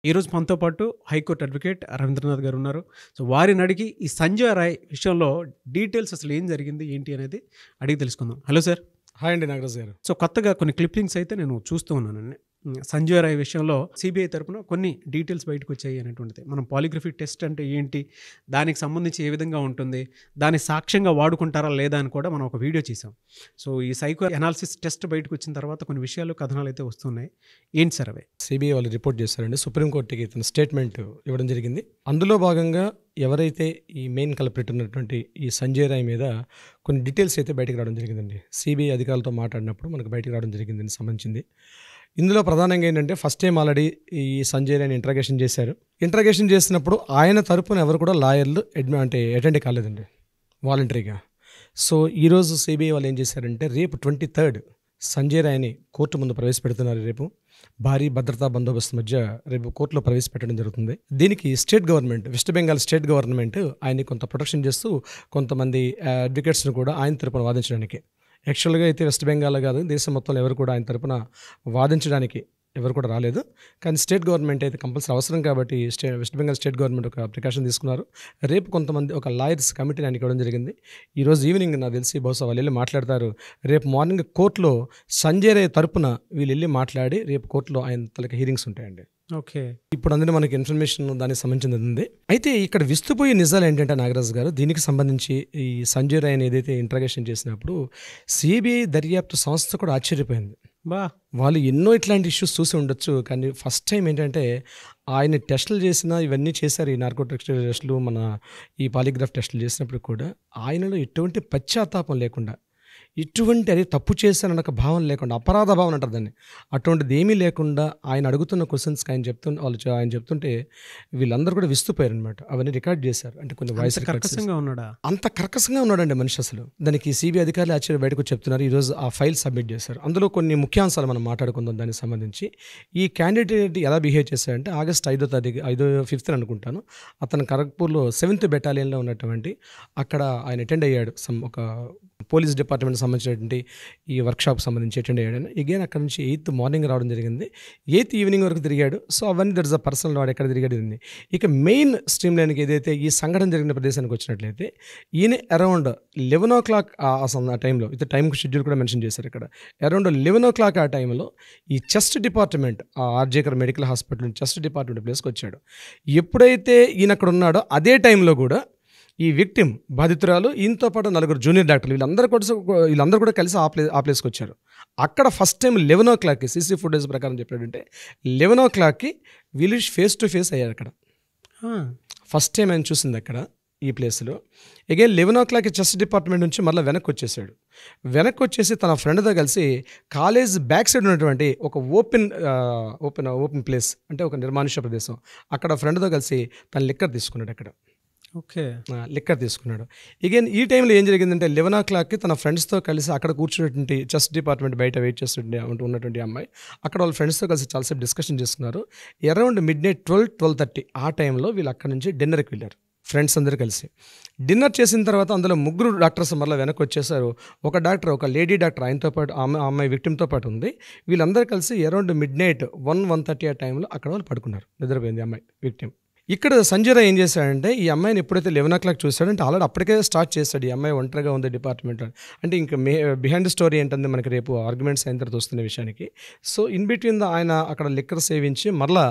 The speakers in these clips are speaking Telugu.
ఈరోజు మనతో పాటు హైకోర్టు అడ్వకేట్ రవీంద్రనాథ్ గారు ఉన్నారు. సో వారిని అడిగి ఈ సంజయ్ రాయ్ విషయంలో డీటెయిల్స్ అసలు ఏం జరిగింది ఏంటి అనేది అడిగి తెలుసుకుందాం. Hello sir. హాయ్ అండి నాగరాజ్ గారు. సో కొత్తగా కొన్ని క్లిప్పింగ్స్ అయితే నేను చూస్తూ ఉన్నానండి. సంజయ్ రాయ్ విషయంలో సిబిఐ తరపున కొన్ని డీటెయిల్స్ బయటకు వచ్చాయి అనేటువంటిది. మనం పాలిగ్రఫీ టెస్ట్ అంటే ఏంటి, దానికి సంబంధించి ఏ విధంగా ఉంటుంది, దాన్ని సాక్ష్యంగా వాడుకుంటారా లేదా అని కూడా మనం ఒక వీడియో చేసాం. సో ఈ సైకో అనాలిసిస్ టెస్ట్ బయటకు వచ్చిన తర్వాత కొన్ని విషయాలు కథనాలు అయితే వస్తున్నాయి. ఏంటి సార్ అవి? సిబిఐ వాళ్ళు రిపోర్ట్ చేశారండి. సుప్రీంకోర్టుకి తన స్టేట్మెంట్ ఇవ్వడం జరిగింది. అందులో భాగంగా ఎవరైతే ఈ మెయిన్ కల్ప్రిట్ ఉన్నటువంటి ఈ సంజయ్ రాయ్ మీద కొన్ని డీటెయిల్స్ అయితే బయటకు రావడం జరిగిందండి. సిబిఐ అధికారులతో మాట్లాడినప్పుడు మనకు బయటకు రావడం జరిగింది దీనికి సంబంధించింది. ఇందులో ప్రధానంగా ఏంటంటే ఫస్ట్ టైం ఆల్రెడీ ఈ సంజయ్ రాయ్ని ఇంట్రాగేషన్ చేశారు. ఇంట్రాగేషన్ చేసినప్పుడు ఆయన తరపున ఎవరు కూడా లాయర్లు అటెండ్ కాలేదండి వాలంటరీగా. సో ఈరోజు సిబిఐ వాళ్ళు ఏం చేశారంటే రేపు 23rd సంజయ్ రాయ్ని కోర్టు ముందు ప్రవేశపెడుతున్నారు. రేపు భారీ భద్రతా బందోబస్తు మధ్య రేపు కోర్టులో ప్రవేశపెట్టడం జరుగుతుంది. దీనికి state government, west Bengal state government ఆయన్ని కొంత ప్రొటెక్షన్ చేస్తూ కొంతమంది అడ్వకేట్స్ను కూడా ఆయన తరపున వాదించడానికి, యాక్చువల్గా అయితే వెస్ట్ బెంగాల్ కాదు దేశం మొత్తంలో ఎవరు కూడా ఆయన తరపున వాదించడానికి ఎవరు కూడా రాలేదు. కానీ స్టేట్ గవర్నమెంట్ అయితే కంపల్సరీ అవసరం కాబట్టి వెస్ట్ బెంగాల్ స్టేట్ గవర్నమెంట్ ఒక ప్రికాషన్ తీసుకున్నారు. రేపు కొంతమంది ఒక లాయర్స్ కమిటీని ఆయనకి ఇవ్వడం జరిగింది. ఈరోజు ఈవినింగ్ నాకు తెలిసి బహుశా వాళ్ళు వెళ్ళి మాట్లాడతారు. రేపు మార్నింగ్ కోర్టులో సంజయ్ రాయ్ తరపున వీళ్ళు వెళ్ళి మాట్లాడి రేపు కోర్టులో ఆయన తలకి హీరింగ్స్ ఉంటాయండి. ఓకే. ఇప్పుడు అందులో మనకి ఇన్ఫర్మేషన్ దానికి సంబంధించింది ఉంది. అయితే ఇక్కడ విస్తుపోయే నిజాలు ఏంటంటే నాగరాజు గారు, దీనికి సంబంధించి ఈ సంజయ్ రాయ్ని ఏదైతే ఇంట్రాగేషన్ చేసినప్పుడు సిబిఐ దర్యాప్తు సంస్థ కూడా ఆశ్చర్యపోయింది. వాళ్ళు ఎన్నో ఇట్లాంటి ఇష్యూస్ చూసి ఉండొచ్చు, కానీ ఫస్ట్ టైం ఏంటంటే ఆయన టెస్టులు చేసిన ఇవన్నీ చేశారు. ఈ నార్కోటిక్స్ టెస్టులు, మన ఈ పాలిగ్రాఫ్ టెస్టులు చేసినప్పుడు కూడా ఆయనలో ఎటువంటి పశ్చాత్తాపం లేకుండా, ఇటువంటి అది తప్పు చేశానన్న ఒక భావన లేకుండా, అపరాధ భావన అంటారు దాన్ని, అటువంటిది ఏమీ లేకుండా ఆయన అడుగుతున్న క్వశ్చన్స్కి ఆయన చెప్తుంటే వీళ్ళందరూ కూడా విస్తుపోయారు అనమాట. అవన్నీ రికార్డ్ చేశారు. అంటే కొన్ని వాయిస్ కర్కశంగా ఉన్నాడా? అంత కర్కశంగా ఉన్నాడండి మనిషి అసలు. దానికి సిబిఐ అధికారులు ఆశ్చర్య బయటకు చెప్తున్నారు. ఈరోజు ఆ ఫైల్ సబ్మిట్ చేశారు. అందులో కొన్ని ముఖ్యాంశాలు మనం మాట్లాడుకుందాం దానికి సంబంధించి. ఈ క్యాండిడేట్ ఎలా బిహేవ్ చేశారంటే ఆగస్ట్ 5th అనుకుంటాను, అతను ఖరగ్పూర్లో 7th బెటాలియన్లో ఉన్నటువంటి అక్కడ ఆయన అటెండ్ అయ్యాడు. ఒక పోలీస్ డిపార్ట్మెంట్ సంబంధించినటువంటి ఈ వర్క్షాప్ సంబంధించి అటెండ్ అయ్యాడు. అగైన్ అక్కడ నుంచి 8th మార్నింగ్ రావడం జరిగింది. 8th ఈవినింగ్ వరకు తిరిగాడు. సో అవన్నీ దట్ ఇస్ అ పర్సనల్ వాడు ఎక్కడ తిరిగాడు. ఇక మెయిన్ స్ట్రీమ్ లైన్కి ఏదైతే ఈ సంఘటన జరిగిన ప్రదేశానికి వచ్చినట్లయితే ఈయన అరౌండ్ 11 o'clock ఆ టైంలో, ఇది టైం షెడ్యూల్ కూడా మెన్షన్ చేశారు ఇక్కడ, అరౌండ్ 11 o'clock ఆ టైంలో ఈ chest department, RG Kar medical hospital chest department ప్లేస్కి వచ్చాడు. ఎప్పుడైతే ఈయన అక్కడ ఉన్నాడో అదే టైంలో కూడా ఈ విక్టిమ్ బాధితురాలు, ఈయనతో పాటు 4 జూనియర్ డాక్టర్లు వీళ్ళందరూ కూడా కలిసి ఆ ప్లేస్కి వచ్చారు. అక్కడ ఫస్ట్ టైం 11 o'clockకి సీసీ ఫుటేజ్ ప్రకారం చెప్పాడంటే 11 o'clockకి వీళ్ళు ఫేస్ టు ఫేస్ అయ్యారు. అక్కడ ఫస్ట్ టైం ఆయన చూసింది అక్కడ ఈ ప్లేస్లో. అగైన్ 11 o'clockకి చెస్ట్ డిపార్ట్మెంట్ నుంచి మళ్ళీ వెనక్కి వచ్చేసాడు. వెనక్కి వచ్చేసి తన ఫ్రెండ్తో కలిసి కాలేజ్ బ్యాక్ సైడ్ ఉన్నటువంటి ఒక ఓపెన్ ప్లేస్, అంటే ఒక నిర్మానుష్య ప్రదేశం, అక్కడ ఫ్రెండ్తో కలిసి తన లిక్కర్ తీసుకున్నాడు. అక్కడ లిక్కర్ తీసుకున్నాడు. అగైన్ ఈ టైంలో ఏం జరిగిందంటే 11 o'clockకి తన ఫ్రెండ్స్తో కలిసి అక్కడ కూర్చున్నటువంటి చెస్ట్ డిపార్ట్మెంట్ బయట వెయిట్ ఉన్నటువంటి అమ్మాయి అక్కడ వాళ్ళ ఫ్రెండ్స్తో కలిసి చాలాసేపు డిస్కషన్ చేసుకున్నారు. అరౌండ్ midnight 12-12:30 ఆ టైంలో వీళ్ళు అక్కడ నుంచి డిన్నర్కి వెళ్ళారు. ఫ్రెండ్స్ అందరూ కలిసి డిన్నర్ చేసిన తర్వాత అందులో 3 డాక్టర్స్ మళ్ళీ వెనక్కి వచ్చేసారు. ఒక డాక్టర్, ఒక లేడీ డాక్టర్ ఆయనతో పాటు, ఆ అమ్మాయి విక్టిమ్తో పాటు ఉంది. వీళ్ళందరూ కలిసి అరౌండ్ midnight 1-1:30 ఆ టైంలో అక్కడ వాళ్ళు పడుకున్నారు. నిద్రపోయింది అమ్మాయి విక్టిమ్. ఇక్కడ సంజయ్ రాయ్ ఏం చేశాడంటే ఈ అమ్మాయిని ఎప్పుడైతే 11 o'clock చూశాడంటే ఆల్రెడీ అప్పటికే స్టార్ట్ చేస్తాడు, ఈ అమ్మాయి ఒంటరిగా ఉంది డిపార్ట్మెంట్ అంటే. ఇంకా బిహైండ్ స్టోరీ ఏంటంటే మనకి రేపు ఆర్గ్యుమెంట్స్ అయిన తర్వాత వస్తున్న విషయానికి. సో ఇన్ బిట్వీన్ ఆయన అక్కడ లిక్కర్ సేవించి మళ్ళీ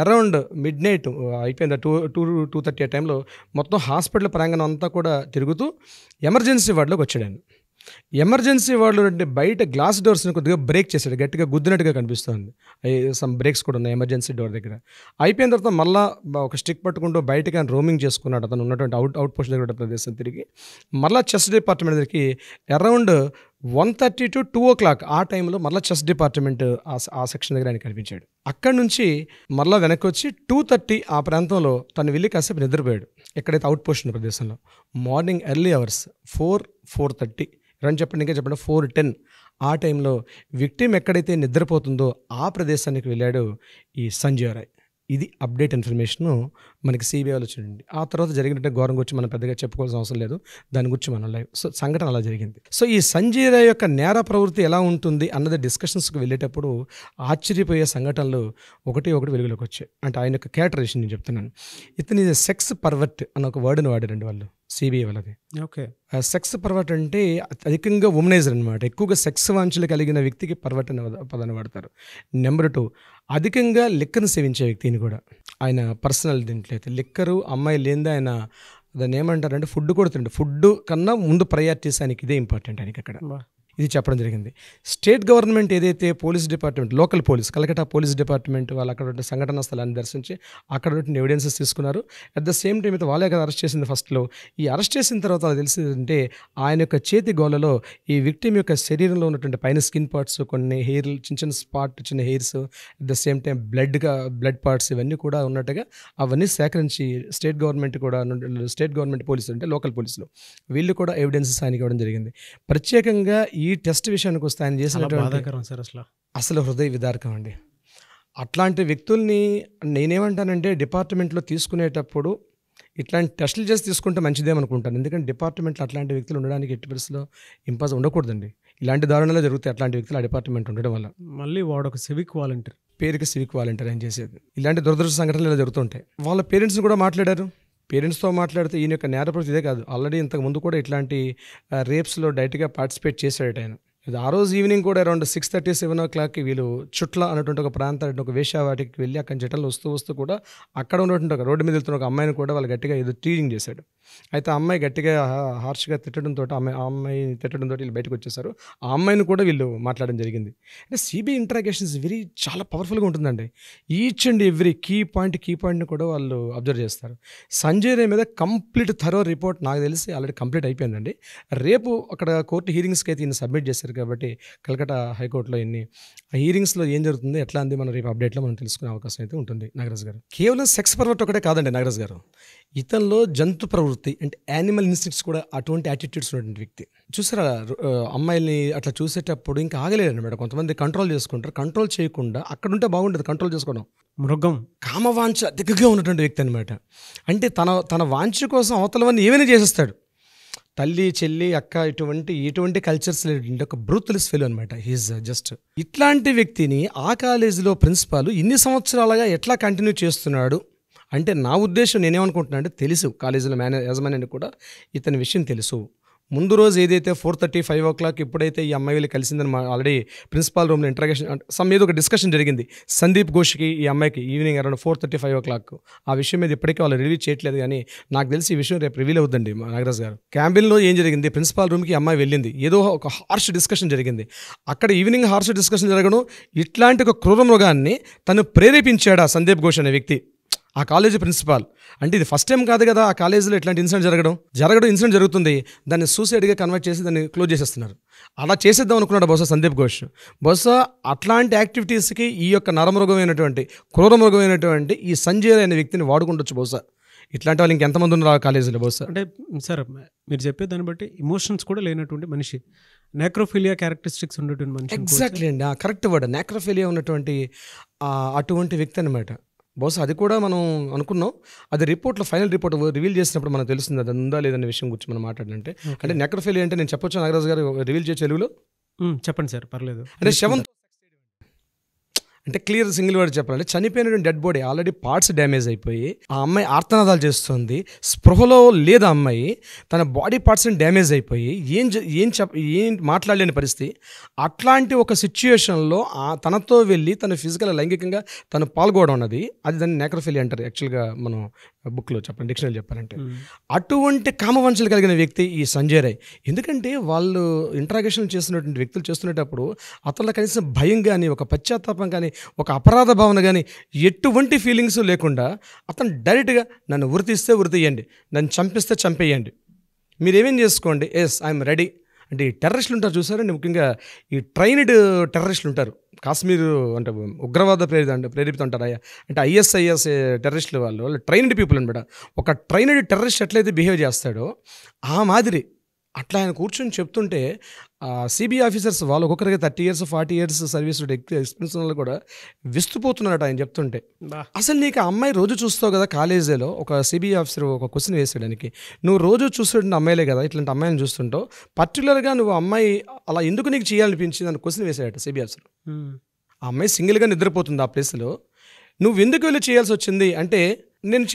అరౌండ్ midnight అయిపోయింది 2-2:30 ఆ టైంలో మొత్తం హాస్పిటల్ ప్రాంగణం అంతా కూడా తిరుగుతూ ఎమర్జెన్సీ వార్డులోకి వచ్చాడు. ఆయన ఎమర్జెన్సీ వార్డులో అంటే బయట గ్లాస్ డోర్స్ని కొద్దిగా బ్రేక్ చేశాడు, గట్టిగా గుద్దినట్టుగా కనిపిస్తుంది. సమ్ బ్రేక్స్ కూడా ఉన్నాయి ఎమర్జెన్సీ డోర్ దగ్గర. అయిపోయిన తర్వాత మళ్ళీ ఒక స్టిక్ పట్టుకుంటూ బయటకి ఆయన రోమింగ్ చేసుకున్నాడు. అతను ఉన్నటువంటి అవుట్ పోస్ట్ దగ్గర ప్రదేశం తిరిగి మళ్ళీ చెస్ట్ డిపార్ట్మెంట్ దగ్గరికి అరౌండ్ 1:30-2 o'clock ఆ టైంలో మళ్ళీ చెస్ట్ డిపార్ట్మెంట్ ఆ సెక్షన్ దగ్గర ఆయన కనిపించాడు. అక్కడ నుంచి మళ్ళీ వెనక్కి వచ్చి 2:30 ఆ ప్రాంతంలో తను వెళ్ళి కాసేపు నిద్రపోయాడు ఎక్కడైతే అవుట్ పోస్ట్ ఉన్న ప్రదేశంలో. మార్నింగ్ ఎర్లీ అవర్స్ 4-4:30 చెప్పండి, ఇంకా చెప్పండి 4:10 ఆ టైంలో విక్టిమ్ ఎక్కడైతే నిద్రపోతుందో ఆ ప్రదేశానికి వెళ్ళాడు ఈ సంజయ్ రాయ్. ఇది అప్డేట్ ఇన్ఫర్మేషన్ మనకి సిబిఐలో వచ్చింది. ఆ తర్వాత జరిగినట్టే ఘోరం గురించి మనం పెద్దగా చెప్పుకోవాల్సిన అవసరం లేదు, దాని గురించి మనం లైవ్. సో సంఘటన అలా జరిగింది. సో ఈ సంజయ్ రాయ్ యొక్క నేర ప్రవృత్తి ఎలా ఉంటుంది అన్నది డిస్కషన్స్కి వెళ్ళేటప్పుడు ఆశ్చర్యపోయే సంఘటనలు ఒకటి వెలుగులోకి వచ్చాయి. అంటే ఆయన యొక్క క్యారెక్టరైజేషన్ నేను చెప్తున్నాను. ఇతని సెక్స్ పర్వర్ట్ అన్న ఒక వర్డ్ని వాడారండి వాళ్ళు, సిబిఐ వాళ్ళది. ఓకే. సెక్స్ పర్వర్ట్ అంటే అధికంగా ఉమనైజర్ అనమాట. ఎక్కువగా సెక్స్ వాంఛలు కలిగిన వ్యక్తికి పర్వర్ట్ అనే పదాన్ని వాడతారు. నెంబర్ 2, అధికంగా లిక్కర్ని సేవించే వ్యక్తిని కూడా. ఆయన పర్సనల్ దీంట్లో అయితే లిక్కరు అమ్మాయి లేనిదే ఆయన దాన్ని ఏమంటారంటే ఫుడ్ కూడా తింటాడు. ఫుడ్ కన్నా ముందు ప్రయారిటీస్ ఆయనకి ఇదే ఇంపార్టెంట్ ఆయనకి అక్కడ. ఇది చెప్పడం జరిగింది. స్టేట్ గవర్నమెంట్ ఏదైతే police department, local police, Calcutta police department వాళ్ళు అక్కడ సంఘటన స్థలాన్ని దర్శించి అక్కడ ఎవిడెన్సెస్ తీసుకున్నారు. అట్ ద సేమ్ టైం అయితే వాళ్ళే కదా అరెస్ట్ చేసింది ఫస్ట్లో. ఈ అరెస్ట్ చేసిన తర్వాత వాళ్ళకి తెలిసిందంటే ఆయన యొక్క చేతి గోళ్ళలో ఈ విక్టిమ్ యొక్క శరీరంలో ఉన్నటువంటి పైన స్కిన్ పార్ట్స్, కొన్ని హెయిర్ చిన్న hairs, at the same time blood parts ఇవన్నీ కూడా ఉన్నట్టుగా అవన్నీ సేకరించి స్టేట్ గవర్నమెంట్ పోలీసులు అంటే లోకల్ పోలీసులు వీళ్ళు కూడా ఎవిడెన్సెస్ ఆయనకి ఇవ్వడం జరిగింది. ప్రత్యేకంగా ఈ టెస్ట్ విషయానికి వస్తే ఆయన చేసినటువంటి అసలు హృదయ విదారకం అండి. అట్లాంటి వ్యక్తుల్ని నేనేమంటానంటే డిపార్ట్మెంట్లో తీసుకునేటప్పుడు ఇట్లాంటి టెస్టులు చేసి తీసుకుంటే మంచిదేమనుకుంటాను. ఎందుకంటే డిపార్ట్మెంట్లో అట్లాంటి వ్యక్తులు ఉండడానికి ఎట్టి పరిస్థితిలో ఇంపాస్ ఉండకూడదండి. ఇలాంటి దారుణాలు జరుగుతాయి అట్లాంటి వ్యక్తులు ఆ డిపార్ట్మెంట్ ఉండడం వల్ల. మళ్ళీ వాడు ఒక సివిక్ వాలంటీర్, పేరుకి సివిక్ వాలంటీర్ అని చేసేది. ఇలాంటి దురదృష్ట సంఘటనలు ఇలా జరుగుతుంటాయి. వాళ్ళ పేరెంట్స్ని కూడా మాట్లాడారు. పేరెంట్స్తో మాట్లాడితే ఈయన యొక్క నేర ప్రవృత్తి ఇదే కాదు, ఆల్రెడీ ఇంతకు ముందు కూడా ఇట్లాంటి రేప్స్లో డైరెక్ట్గా పార్టిసిపేట్ చేశాడు ఆయన. ఆ రోజు ఈవినింగ్ కూడా అరౌండ్ 6:30, 7 o'clockకి వీళ్ళు చుట్ల అన్నటువంటి ఒక ప్రాంతం, ఒక వేశ్యావాటికి వెళ్ళి అక్కడ జటలు వస్తూ కూడా అక్కడ ఉన్నటువంటి ఒక రోడ్డు మీద వెళ్తున్న ఒక అమ్మాయిని కూడా వాళ్ళు గట్టిగా ఏదో టీజింగ్ చేశాడు. అయితే ఆ అమ్మాయి గట్టిగా హార్ష్గా తిట్టడంతో ఆ అమ్మాయిని తిట్టడంతో వీళ్ళు బయటకు వచ్చేసారు. ఆ అమ్మాయిని కూడా వీళ్ళు మాట్లాడడం జరిగింది. అంటే సిబిఐ ఇంటరాగేషన్స్ చాలా పవర్ఫుల్గా ఉంటుందండి. ఈచ్ అండ్ ఎవ్రీ కీ పాయింట్ని కూడా వాళ్ళు అబ్జర్వ్ చేస్తారు. సంజయ్ రాయ్ మీద కంప్లీట్ థరో రిపోర్ట్ నాకు తెలిసి ఆల్రెడీ కంప్లీట్ అయిపోయిందండి. రేపు అక్కడ కోర్టు హీరింగ్స్కి అయితే ఈయన సబ్మిట్ చేశారు కాబట్టి కలకట్టా హైకోర్టులో ఆ హీరింగ్స్లో ఏం జరుగుతుంది, ఎట్లా అంది మనం రేపు అప్డేట్లో మనం తెలుసుకునే అవకాశం అయితే ఉంటుంది. నాగరాజ్ గారు కేవలం సెక్స్ పర్వర్ట్ ఒకటే కాదండి నాగరాజ్ గారు, ఇతనిలో జంతు ప్రవృత్తి అంటే యానిమల్ ఇన్స్టింక్ట్స్ కూడా అటువంటి యాటిట్యూడ్స్ ఉన్నటువంటి వ్యక్తి. చూసారా అమ్మాయిల్ని అట్లా చూసేటప్పుడు ఇంకా ఆగలేరు అనమాట. కొంతమంది కంట్రోల్ చేసుకుంటారు, కంట్రోల్ చేయకుండా అక్కడుంటే బాగుంటుంది కంట్రోల్ చేసుకోవడం. మృగం కామవాంఛ అధికంగా ఉన్నటువంటి వ్యక్తి అనమాట. అంటే తన వాంఛ కోసం అవతలవన్నీ ఏమైనా చేసేస్తాడు. తల్లి చెల్లి అక్క ఇటువంటి కల్చర్స్ లేదంటే ఒక బ్రూత్లెస్ ఫెలో అనమాట. హీఈస్ జస్ట్ ఇట్లాంటి వ్యక్తిని ఆ కాలేజీలో ప్రిన్సిపాల్ ఇన్ని సంవత్సరాలుగా ఎట్లా కంటిన్యూ చేస్తున్నాడు అంటే నా ఉద్దేశం నేనేమనుకుంటున్నా అంటే తెలుసు కాలేజీలో యాజమాన్యానికి కూడా ఇతని విషయం తెలుసు. ముందు రోజు ఏదైతే 4:30, 5 o'clock ఎప్పుడైతే ఈ అమ్మాయి వెళ్ళి కలిసిందని ఆల్రెడీ ప్రిన్సిపాల్ రూమ్లో ఇంటరాగేషన్ ఏదో ఒక డిస్కషన్ జరిగింది సందీప్ ఘోష్కి ఈ అమ్మాయికి ఈవినింగ్ అరౌండ్ 4:30, 5 o'clock. ఆ విషయం మీద ఇప్పటికీ వాళ్ళు రివీల్ చేయట్లేదు, కానీ నాకు తెలిసి ఈ విషయం రేపు రివీల్ అవుతుందండి. నాగరాజ్ గారు క్యాంబిన్లో ఏం జరిగింది, ప్రిన్సిపాల్ రూమ్కి అమ్మాయి వెళ్ళింది, ఏదో ఒక హార్ష్ డిస్కషన్ జరిగింది. అక్కడ ఈవినింగ్ హార్ష్ డిస్కషన్ జరగడం, ఇట్లాంటి ఒక క్రూర మృగాన్ని తను ప్రేరేపించాడా సందీప్ ఘోష్ అనే వ్యక్తి ఆ కాలేజీ ప్రిన్సిపాల్. అంటే ఇది ఫస్ట్ టైం కాదు కదా ఆ కాలేజీలో ఇట్లాంటి ఇన్సిడెంట్ ఇన్సిడెంట్ జరుగుతుంది, దాన్ని సూసైడ్గా కన్వర్ట్ చేసి దాన్ని క్లోజ్ చేసేస్తున్నారు. అలా చేసేద్దాం అనుకున్నాడు బహుశా సందీప్ ఘోష్. బహుశా అట్లాంటి యాక్టివిటీస్కి ఈ యొక్క క్రూర మృగమైనటువంటి ఈ సంజయ్ అనే వ్యక్తిని వాడుకుంటొచ్చు బహుశా. ఇట్లాంటి వాళ్ళు ఇంకెంతమంది ఉన్నారు ఆ కాలేజీలో బహుశా. అంటే సార్ మీరు చెప్పే దాన్ని బట్టి ఇమోషన్స్ కూడా లేనటువంటి మనిషి, నెక్రోఫిలియా క్యారెక్టరిస్టిక్స్ ఉన్నటువంటి మనిషి. ఎగ్జాక్ట్లీ అండి, కరెక్ట్ వర్డ్, నెక్రోఫిలియా ఉన్నటువంటి అటువంటి వ్యక్తి అనమాట. బహుశా అది కూడా మనం అనుకున్నాం, అది ఫైనల్ రిపోర్ట్ రివీల్ చేసినప్పుడు మనకు తెలుస్తుంది అది ఉందా లేదనే విషయం గురించి మనం మాట్లాడాలంటే. అంటే నెక్రోఫిలియా అంటే నేను చెప్పొచ్చు నాగరాజు గారు రివీల్ చేసే తెలుగులో? చెప్పండి సార్, పర్లేదు. అంటే శవం అంటే క్లియర్ సింగిల్ వర్డ్ చెప్పాలంటే చనిపోయినటువంటి dead body already parts damage అయిపోయి ఆ అమ్మాయి ఆర్తనాదాలు చేస్తుంది, స్పృహలో లేదు ఆ అమ్మాయి, తన బాడీ పార్ట్స్ని డ్యామేజ్ అయిపోయి ఏం మాట్లాడలేని పరిస్థితి. అట్లాంటి ఒక సిచ్యుయేషన్లో తనతో వెళ్ళి తను లైంగికంగా తను పాల్గొనడం అన్నది అది దాన్ని నెక్రోఫిలియా అంటారు యాక్చువల్గా మనం బుక్లో చెప్పండి, డిక్షనరీ చెప్పాలంటే. అటువంటి కామవంచలు కలిగిన వ్యక్తి ఈ సంజయ్ రాయ్. ఎందుకంటే వాళ్ళు ఇంటరాగేషన్ చేస్తున్నటువంటి వ్యక్తులు చేస్తున్నప్పుడు అతనిలో కనీసం భయం కానీ, ఒక పశ్చాత్తాపం కానీ, ఒక అపరాధ భావన కానీ ఎటువంటి ఫీలింగ్స్ లేకుండా అతను డైరెక్ట్గా నన్ను ఉరి తీయండి, నన్ను చంపిస్తే చంపేయండి, మీరేమేం చేసుకోండి, ఎస్ ఐఎమ్ రెడీ అంటే. ఈ టెర్రరిస్టులు ఉంటారు చూసారండి, ముఖ్యంగా ఈ ట్రైన్డ్ టెర్రరిస్టులు ఉంటారు, కాశ్మీర్ అంటే ఉగ్రవాద ప్రేరిత ఉంటారు అంటే ISIS టెర్రరిస్టులు వాళ్ళు ట్రైన్డ్ పీపుల్ అనమాట. ఒక ట్రైన్డ్ టెర్రరిస్ట్ ఎట్లయితే బిహేవ్ చేస్తాడో ఆ మాదిరి అట్లా ఆయన కూర్చొని చెప్తుంటే సిబిఐ ఆఫీసర్స్ వాళ్ళు ఒక్కొక్కరికి 30 years 40 years సర్వీస్ ఎక్స్పీరియన్స్ వాళ్ళు కూడా విస్తుపోతున్నారట ఆయన చెప్తుంటే. అసలు నీకు ఆ అమ్మాయి రోజు చూస్తావు కదా కాలేజీలో, ఒక సిబిఐ ఆఫీసర్ ఒక క్వశ్చన్ వేసేయడానికి, నువ్వు రోజు చూస్తుంటే అమ్మాయిలే కదా, ఇట్లాంటి అమ్మాయిని చూస్తుంటావు, పర్టికులర్గా నువ్వు అమ్మాయి అలా ఎందుకు నీకు చేయాలనిపించింది అని క్వశ్చన్ వేసాడట సిబిఐ ఆఫీసర్. ఆ అమ్మాయి సింగిల్గా నిద్రపోతుంది ఆ ప్లేస్లో, నువ్వు ఎందుకు వెళ్ళి చేయాల్సి వచ్చింది అంటే నేను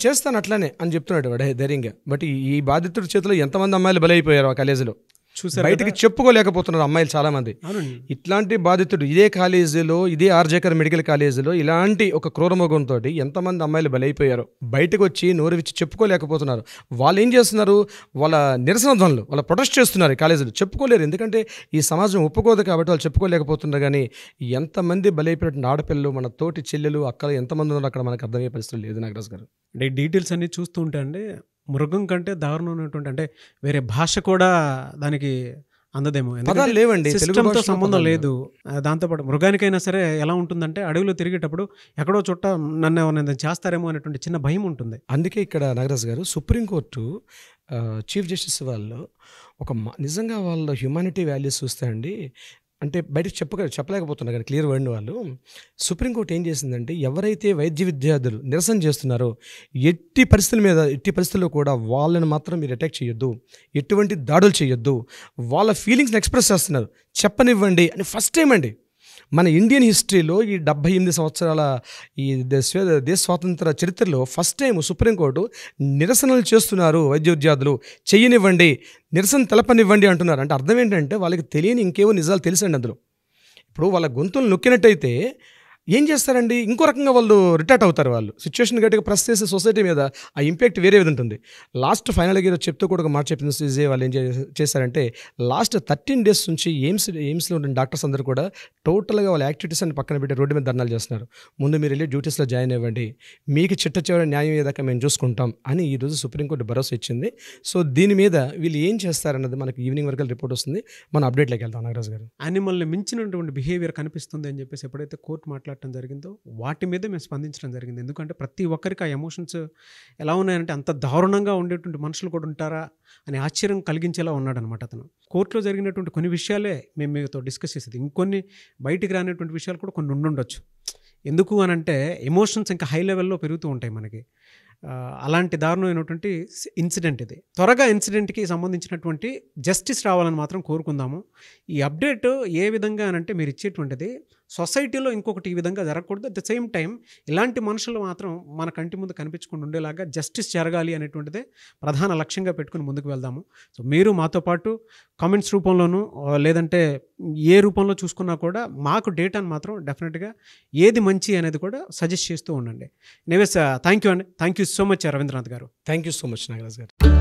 చేస్తాను అట్లానే అని చెప్తున్నాడు వాడు ధైర్యంగా. బట్ ఈ బాధితుడి చేతిలో ఎంతమంది అమ్మాయిలు బలైపోయారు ఆ కాలేజీలో, బయటికి చెప్పుకోలేకపోతున్నారు అమ్మాయిలు చాలా మంది. ఇట్లాంటి బాధితుడు ఇదే కాలేజీలో, ఇదే ఆర్జేకర్ మెడికల్ కాలేజీలో ఇలాంటి ఒక క్రూరమోగంతో ఎంతమంది అమ్మాయిలు బలైపోయారు, బయటకు వచ్చి నోరు విచ్చి చెప్పుకోలేకపోతున్నారు. వాళ్ళు ఏం చేస్తున్నారు, వాళ్ళ నిరసన ధ్వనులు, వాళ్ళ ప్రొటెస్ట్ చేస్తున్నారు. ఈ కాలేజీలో చెప్పుకోలేరు, ఎందుకంటే ఈ సమాజం ఒప్పుకోదు కాబట్టి వాళ్ళు చెప్పుకోలేకపోతున్నారు. కానీ ఎంతమంది బలైపోయిన ఆడపిల్లలు, మన తోటి చెల్లెలు, అక్కలు ఎంతమంది ఉన్నారు అక్కడ మనకు అర్థమయ్యే పరిస్థితులు లేదు నాగరాజు గారు. అంటే డీటెయిల్స్ అన్నీ చూస్తూ ఉంటే అండి మృగం కంటే దారుణమైనటువంటి, అంటే వేరే భాష కూడా దానికి అందదేమో, పదాలు లేవండి, సిస్టమ్తో సంబంధం లేదు. దాంతోపాటు మృగానికైనా సరే ఎలా ఉంటుందంటే అడవిలో తిరిగేటప్పుడు ఎక్కడో చుట్ట నన్ను ఎవరైనా చేస్తారేమో అనేటువంటి చిన్న భయం ఉంటుంది. అందుకే ఇక్కడ నాగరాజు గారు సుప్రీంకోర్టు చీఫ్ జస్టిస్ వాళ్ళు ఒక నిజంగా వాళ్ళ హ్యుమానిటీ వాల్యూస్ చూస్తే అండి, అంటే బయటకు చెప్పలేకపోతున్నారు కానీ క్లియర్ వర్డ్ వాళ్ళు, సుప్రీంకోర్టు ఏం చేసిందంటే ఎవరైతే వైద్య విద్యార్థులు నిరసన చేస్తున్నారో ఎట్టి పరిస్థితుల్లో కూడా వాళ్ళని మాత్రం మీరు అటాక్ చేయొద్దు, ఎటువంటి దాడులు చేయొద్దు, వాళ్ళ ఫీలింగ్స్ని ఎక్స్ప్రెస్ చేస్తున్నారు చెప్పనివ్వండి అని ఫస్ట్ టైం అండి మన ఇండియన్ హిస్టరీలో ఈ 78 సంవత్సరాల ఈ దేశ స్వాతంత్ర చరిత్రలో ఫస్ట్ టైం సుప్రీంకోర్టు నిరసనలు చేస్తున్నారు వైద్య విద్యార్థులు, చెయ్యనివ్వండి, నిరసన తెలపనివ్వండి అంటున్నారు. అంటే అర్థం ఏంటంటే వాళ్ళకి తెలియని ఇంకేవో నిజాలు తెలుసండి అందులో. ఇప్పుడు వాళ్ళ గొంతులు నొక్కినట్టయితే ఏం చేస్తారండి, ఇంకో రకంగా వాళ్ళు రిటార్ట్ అవుతారు. వాళ్ళు సిచ్యువేషన్ గట్టిగా ప్రెస్ చేసే సొసైటీ మీద ఆ ఇంపాక్ట్ వేరే విధంగా ఉంటుంది. లాస్ట్ ఫైనల్గా ఈరోజు చెప్తూ కూడా ఒక మాట చెప్పింది విజయ్, వాళ్ళు ఏం చేశారంటే లాస్ట్ 13 days నుంచి ఎయిమ్స్లో ఉన్న డాక్టర్స్ అందరూ కూడా టోటల్గా వాళ్ళ యాక్టివిటీస్ అని పక్కన పెట్టి రోడ్డు మీద ధర్నాలు చేస్తున్నారు. ముందు మీరు వెళ్ళి డ్యూటీస్లో జాయిన్ అవ్వండి, మీకు చిట్ట చివరి న్యాయం ఏదాకా మేము చూసుకుంటాం అని ఈరోజు సుప్రీంకోర్టు భరోసా ఇచ్చింది. సో దీని మీద వీళ్ళు ఏం చేస్తారన్నది మనకి ఈవినింగ్ వరకు రిపోర్ట్ వస్తుంది, మనం అప్డేట్లోకి వెళ్తాం. నాగరాజు గారు, యానిమల్ని మించినటువంటి బిహేవియర్ కనిపిస్తుంది అని చెప్పేసి ఎప్పుడైతే కోర్టు మాట్లాడటం జరిగిందో వాటి మీద మేము స్పందించడం జరిగింది. ఎందుకంటే ప్రతి ఒక్కరికి ఆ ఎమోషన్స్ ఎలా ఉన్నాయంటే అంత దారుణంగా ఉండేటువంటి మనుషులు కూడా ఉంటారా అని ఆశ్చర్యం కలిగించేలా ఉన్నాడనమాట అతను. కోర్టులో జరిగినటువంటి కొన్ని విషయాలే మేము మీతో డిస్కస్ చేసేది, ఇంకొన్ని బయటికి రానటువంటి విషయాలు కూడా కొన్ని ఉండుండొచ్చు. ఎందుకు అని అంటే ఎమోషన్స్ ఇంకా హై లెవెల్లో పెరుగుతూ ఉంటాయి మనకి. అలాంటి దారుణమైనటువంటి ఇన్సిడెంట్ ఇది. త్వరగా ఇన్సిడెంట్కి సంబంధించినటువంటి జస్టిస్ రావాలని మాత్రం కోరుకుందాము. ఈ అప్డేట్ ఏ విధంగా అనంటే మీరు ఇచ్చేటువంటిది సొసైటీలో ఇంకొకటి ఈ విధంగా జరగకూడదు. అట్ ద సేమ్ టైం ఇలాంటి మనుషులు మాత్రం మన కంటి ముందు కనిపించకుండా ఉండేలాగా జస్టిస్ జరగాలి అనేటువంటిదే ప్రధాన లక్ష్యంగా పెట్టుకుని ముందుకు వెళ్దాము. సో మీరు మాతో పాటు కామెంట్స్ రూపంలోనూ లేదంటే ఏ రూపంలో చూసుకున్నా కూడా మాకు డేటాను మాత్రం డెఫినెట్గా ఏది మంచి అనేది కూడా సజెస్ట్ చేస్తూ ఉండండి. ఎనీవేస్ థ్యాంక్ యూ అండి, thank you so much Ravindranath గారు. Thank you so much Nagaraj గారు.